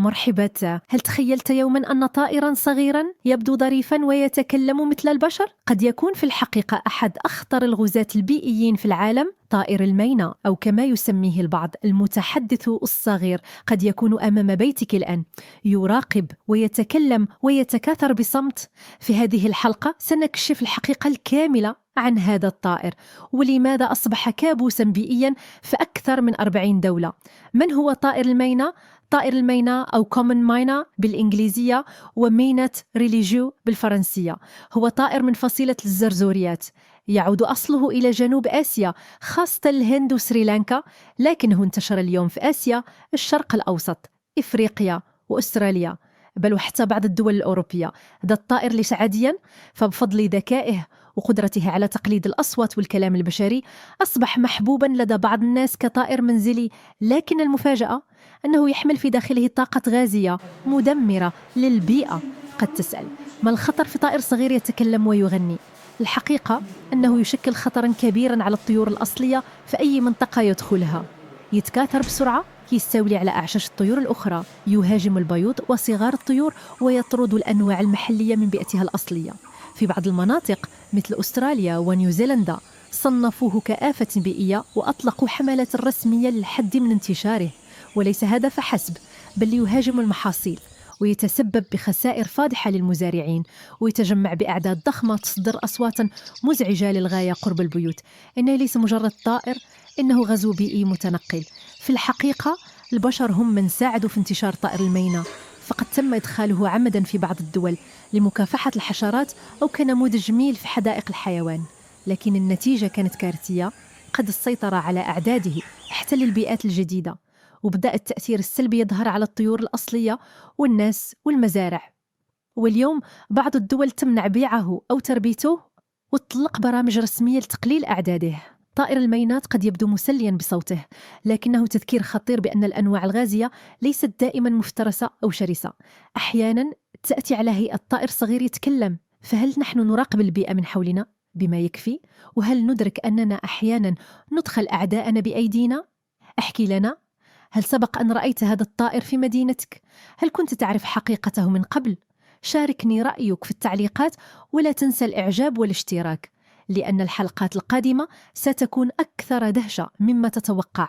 مرحبا، هل تخيلت يوما أن طائرا صغيرا يبدو ظريفا ويتكلم مثل البشر؟ قد يكون في الحقيقة أحد أخطر الغزاة البيئيين في العالم، طائر المينا، أو كما يسميه البعض المتحدث الصغير. قد يكون أمام بيتك الآن، يراقب ويتكلم ويتكاثر بصمت. في هذه الحلقة سنكشف الحقيقة الكاملة عن هذا الطائر، ولماذا أصبح كابوسا بيئيا في أكثر من 40 دولة. من هو طائر المينا؟ طائر المينا أو common ماينا بالإنجليزية، ومينة ريليجيو بالفرنسية، هو طائر من فصيلة الزرزوريات. يعود أصله إلى جنوب آسيا، خاصة الهند وسريلانكا، لكنه انتشر اليوم في آسيا، الشرق الأوسط، إفريقيا وأستراليا، بل وحتى بعض الدول الأوروبية. هذا الطائر ليس عاديا، فبفضل ذكائه وقدرته على تقليد الأصوات والكلام البشري أصبح محبوبا لدى بعض الناس كطائر منزلي. لكن المفاجأة أنه يحمل في داخله طاقة غازية مدمرة للبيئة. قد تسأل، ما الخطر في طائر صغير يتكلم ويغني؟ الحقيقة أنه يشكل خطرا كبيرا على الطيور الأصلية في أي منطقة يدخلها. يتكاثر بسرعة، يستولي على أعشاش الطيور الأخرى، يهاجم البيوض وصغار الطيور، ويطرد الأنواع المحلية من بيئتها الأصلية. في بعض المناطق مثل أستراليا ونيوزيلندا صنفوه كآفة بيئية وأطلقوا حملات رسمية للحد من انتشاره. وليس هذا فحسب، بل يهاجم المحاصيل ويتسبب بخسائر فاضحة للمزارعين، ويتجمع بأعداد ضخمة تصدر أصواتا مزعجة للغاية قرب البيوت. إنه ليس مجرد طائر، إنه غزو بيئي متنقل. في الحقيقة البشر هم من ساعدوا في انتشار طائر المينا، فقد تم إدخاله عمدا في بعض الدول لمكافحة الحشرات أو كنموذج جميل في حدائق الحيوان. لكن النتيجة كانت كارثية، قد السيطرة على أعداده، احتل البيئات الجديدة، وبدأ التأثير السلبي يظهر على الطيور الأصلية والناس والمزارع. واليوم بعض الدول تمنع بيعه أو تربيته وتطلق برامج رسمية لتقليل أعداده. طائر المينات قد يبدو مسليا بصوته، لكنه تذكير خطير بأن الأنواع الغازية ليست دائما مفترسة أو شرسة. أحيانا تأتي على هيئة طائر صغير يتكلم. فهل نحن نراقب البيئة من حولنا بما يكفي؟ وهل ندرك أننا أحيانا ندخل أعداءنا بأيدينا؟ احكي لنا، هل سبق أن رأيت هذا الطائر في مدينتك؟ هل كنت تعرف حقيقته من قبل؟ شاركني رأيك في التعليقات، ولا تنسى الإعجاب والاشتراك، لأن الحلقات القادمة ستكون أكثر دهشة مما تتوقع.